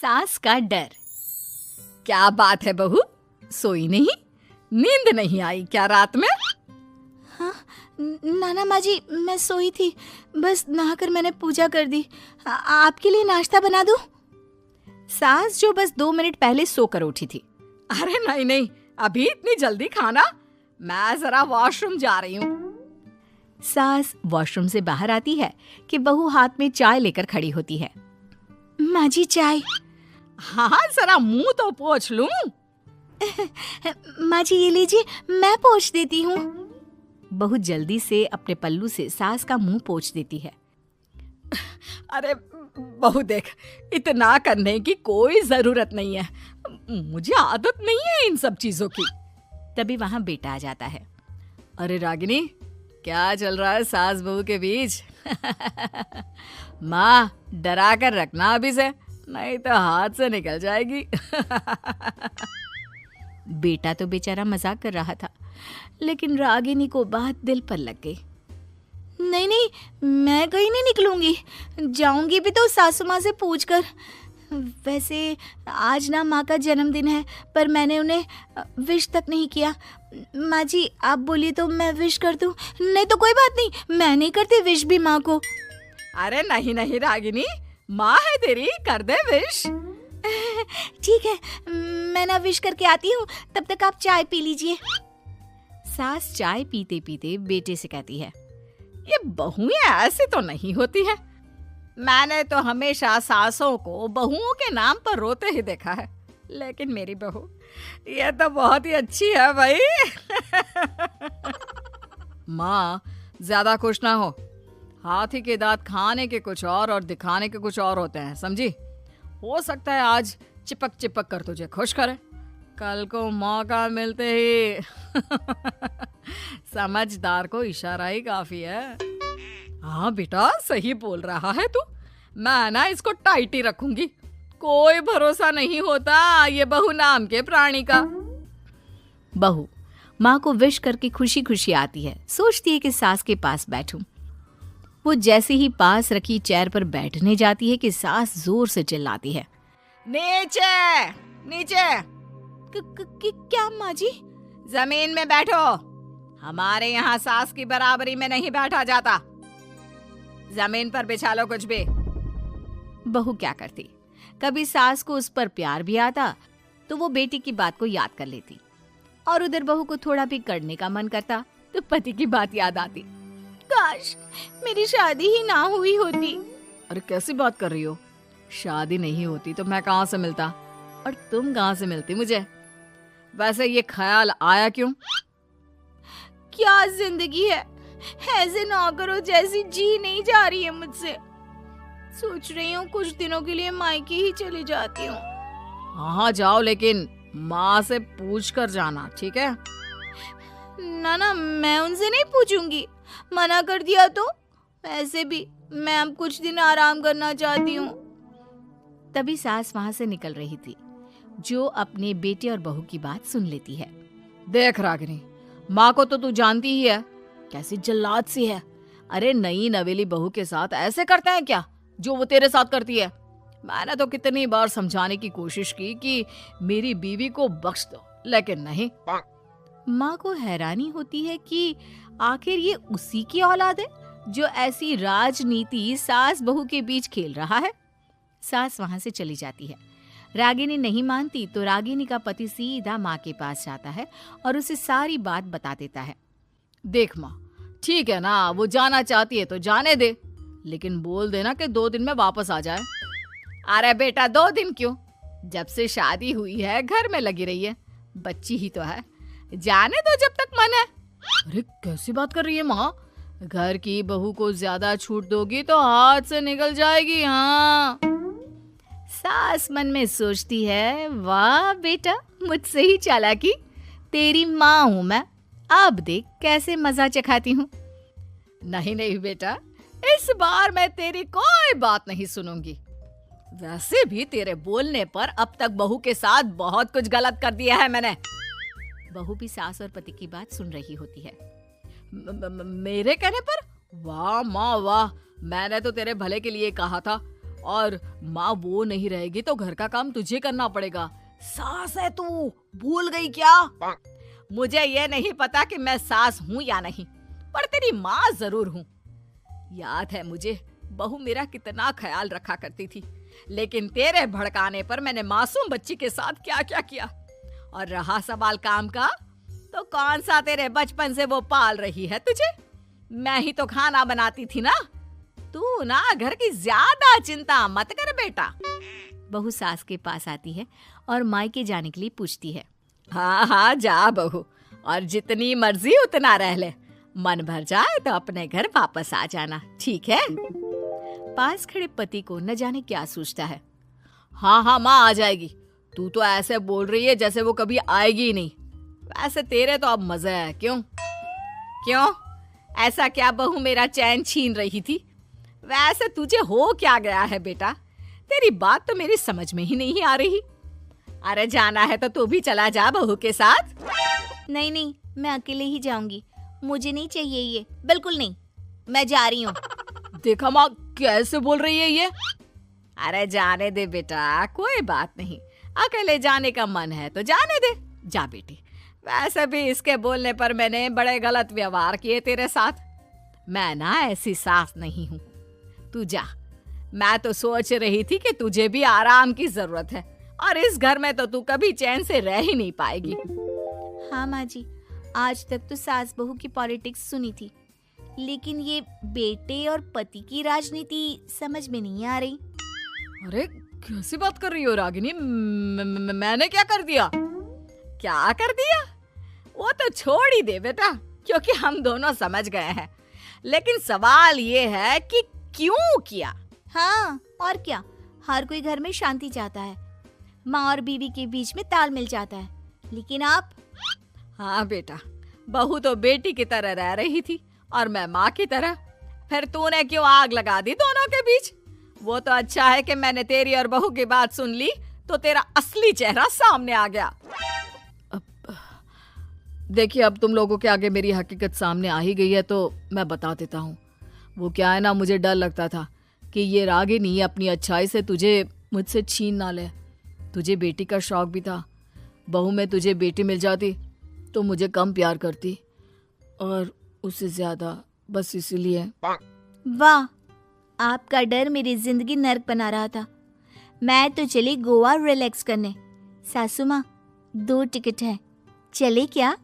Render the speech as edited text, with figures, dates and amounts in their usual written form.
सास का डर। क्या बात है बहू, सोई नहीं? नींद नहीं आई क्या रात में? हाँ नाना माँ जी, मैं सोई थी, बस नहाकर मैंने पूजा कर दी। आपके लिए नाश्ता बना दूं? सास जो बस 2 मिनट पहले सोकर उठी थी। अरे नहीं नहीं, अभी इतनी जल्दी खाना? मैं जरा वॉशरूम जा रही हूँ। सास वॉशरूम से बाहर आती है कि बहू हाथ में चाय लेकर खड़ी होती है। माँ जी चाय। हाँ जरा मुंह तो पोंछ लूं। माँ जी ये लीजिए, मैं पोंछ देती हूँ। बहू जल्दी से अपने पल्लू से सास का मुंह पोंछ देती है। अरे बहू देख, इतना करने की कोई जरूरत नहीं है, मुझे आदत नहीं है इन सब चीजों की। तभी वहां बेटा आ जाता है। अरे रागिनी, क्या चल रहा है सास बहू के बीच? माँ डरा कर रखना अभी से, नहीं तो हाथ से निकल जाएगी। बेटा तो बेचारा मजाक कर रहा था, लेकिन रागिनी को बात दिल पर लग गई। नहीं नहीं, मैं कहीं नहीं निकलूंगी, जाऊंगी भी तो सासू माँ से पूछकर। वैसे आज ना माँ का जन्मदिन है, पर मैंने उन्हें विश तक नहीं किया। माँ जी आप बोलिए तो मैं विश कर दूं? नहीं तो कोई बात नहीं, मैं नहीं करती विश भी माँ को। अरे नहीं नहीं रागिनी, माँ है तेरी, कर दे विश। ठीक है, मैं ना विश करके आती हूँ, तब तक आप चाय पी लीजिए। सास चाय पीते पीते बेटे से कहती है, ये बहुएं ऐसी तो नहीं होती है। मैंने तो हमेशा सासों को बहुओं के नाम पर रोते ही देखा है, लेकिन मेरी बहू ये तो बहुत ही अच्छी है भाई। माँ ज्यादा खुश ना हो, हाथी के दांत खाने के कुछ और दिखाने के कुछ और होते हैं, समझी? हो सकता है आज चिपक चिपक कर तुझे खुश करे, कल को मौका मिलते ही। समझदार को इशारा ही काफी है। हाँ बेटा सही बोल रहा है तू, मैं ना इसको टाइट ही रखूंगी, कोई भरोसा नहीं होता ये बहू नाम के प्राणी का। बहू माँ को विश करके खुशी खुशी आती है, सोचती है कि सास के पास बैठूं। वो जैसे ही पास रखी चेयर पर बैठने जाती है कि सास जोर से चिल्लाती है, नीचे नीचे। क्या माँ जी? जमीन में बैठो, हमारे यहाँ सास की बराबरी में नहीं बैठा जाता, जमीन पर बिछा लो कुछ भी। बहू क्या करती, कभी सास को उस पर प्यार भी आता तो वो बेटी की बात को याद कर लेती, और उधर बहू को थोड़ा भी करने का मन करता तो पति की बात याद आती। काश मेरी शादी ही ना हुई होती। अरे कैसी बात कर रही हो, शादी नहीं होती तो मैं कहाँ से मिलता और तुम कहाँ से मिलती मुझे? वैसे ये ख्याल आया क्यों? क्या जिंदगी है, ऐसे ना करो जैसी जी नहीं जा रही है मुझसे। सोच रही हूँ कुछ दिनों के लिए मायके ही चली जाती हूँ। हाँ जाओ, लेकिन माँ से पूछ कर जाना, ठीक है? ना मैं उनसे नहीं पूछूंगी, मना कर दिया तो। ऐसे भी मैं अब कुछ दिन आराम करना चाहती हूँ। तभी सास वहां से निकल रही थी, जो अपने बेटे और बहू की बात सुन लेती है। देख रागिनी, माँ को तो तू जानती ही है, कैसी जल्लाद सी है। अरे नई नवेली बहू के साथ ऐसे करते हैं क्या जो वो तेरे साथ करती है? मैंने तो कितनी बार समझाने की कोशिश की कि मेरी बीवी को बख्श दो, लेकिन नहीं। माँ को हैरानी होती है कि आखिर ये उसी की औलाद है जो ऐसी राजनीति सास बहू के बीच खेल रहा है। सास वहां से चली जाती है। रागिनी नहीं मानती तो रागिनी का पति सीधा माँ के पास जाता है और उसे सारी बात बता देता है। देख माँ, ठीक है ना, वो जाना चाहती है तो जाने दे, लेकिन बोल देना कि 2 दिन में वापस आ जाए। अरे बेटा 2 दिन क्यों, जब से शादी हुई है घर में लगी रही है, बच्ची ही तो है, जाने दो जब तक मन है। अरे कैसी बात कर रही है माँ, घर की बहू को ज्यादा छूट दोगी तो हाथ से निकल जाएगी। हाँ, सास मन में सोचती है, वाह बेटा मुझसे ही चालाकी, तेरी माँ हूं मैं, अब देख कैसे मजा चखाती हूँ। नहीं नहीं बेटा, इस बार मैं तेरी कोई बात नहीं सुनूंगी। वैसे भी तेरे बोलने पर अब तक बहू के साथ बहुत कुछ गलत कर दिया है मैंने। बहू भी सास और पति की बात सुन रही होती है। मेरे कहने पर? वाह माँ वाह, मैंने तो तेरे भले के लिए कहा था, और माँ वो नहीं रहेगी तो घर का काम तुझे करना पड़ेगा। सास है तू, भूल गई क्या? मुझे ये नहीं पता कि मैं सास हूँ या नहीं, पर तेरी माँ जरूर हूँ। याद है मुझे बहू मेरा कितना ख्याल रखा करती थी, लेकिन तेरे भड़काने पर मैंने मासूम बच्ची के साथ क्या क्या किया। और रहा सवाल काम का, तो कौन सा तेरे बचपन से वो पाल रही है तुझे? मैं ही तो खाना बनाती थी ना। तू ना घर की ज्यादा चिंता मत कर बेटा। बहू सास के पास आती है और मायके जाने के लिए पूछती है। हाँ हाँ जा बहू, और जितनी मर्जी उतना रह ले। मन भर जाए तो अपने घर वापस आ जाना, ठीक है? पास खड़े पति को न जाने क्या सोचता है। हाँ हाँ माँ आ जाएगी। तू तो ऐसे बोल रही है जैसे वो कभी आएगी ही नहीं। वैसे तेरे तो अब मजे है। क्यों क्यों ऐसा क्या बहू मेरा चैन छीन रही थी? वैसे तुझे हो क्या गया है बेटा? तेरी बात तो मेरी समझ में ही नहीं आ रही। अरे जाना है तो तू भी चला जा बहू के साथ। नहीं नहीं, मैं अकेले ही जाऊंगी। मुझे नहीं चाहिए ये, बिल्कुल नहीं। मैं जा रही हूँ। देखा माँ कैसे बोल रही है ये। अरे जाने दे बेटा, कोई बात नहीं। अकेले जाने का मन है तो जाने दे। जा बेटी। वैसे भी इसके बोलने पर मैंने बड़े गलत व्यवहार किए तेरे साथ। मैं ना ऐसी सास नहीं हूँ। तू जा। मैं तो सोच रही थी कि तुझे भी आराम की जरूरत है, और इस घर में तो तू कभी चैन से रह ही नहीं पाएगी। हाँ माँ जी, आज तक तो सास बहू की पॉलिटिक्स सुनी थी, लेकिन ये बेटे और पति की राजनीति समझ में नहीं आ रही। अरे कैसी बात कर रही हो रागिनी? मैंने क्या कर दिया? क्या कर दिया? वो तो छोड़ ही दे बेटा, क्योंकि हम दोनों समझ गए हैं। लेकिन सवाल ये है कि क्यों किया? हाँ और क्या, हर कोई घर में शांति चाहता है, माँ और बीवी के बीच में तालमेल चाहता है, लेकिन आप? हाँ बेटा, बहू तो बेटी की तरह रह रही थी और मैं माँ की तरह। फिर तूने क्यों आग लगा दी दोनों के बीच? वो तो अच्छा है कि मैंने तेरी और बहू की बात सुन ली, तो तेरा असली चेहरा सामने आ गया। देखिए अब तुम लोगों के आगे मेरी हकीकत सामने आ ही गई है तो मैं बता देता हूँ। वो क्या है ना, मुझे डर लगता था कि ये रागिनी अपनी अच्छाई से तुझे मुझसे छीन ना ले। तुझे बेटी का शौक भी था। बहू में तुझे बेटी मिल जाती तो मुझे कम प्यार करती, और उससे ज्यादा, बस इसीलिए। वाह, आपका डर मेरी जिंदगी नर्क बना रहा था। मैं तो चली गोवा रिलैक्स करने। सासू माँ, 2 टिकट है, चले क्या?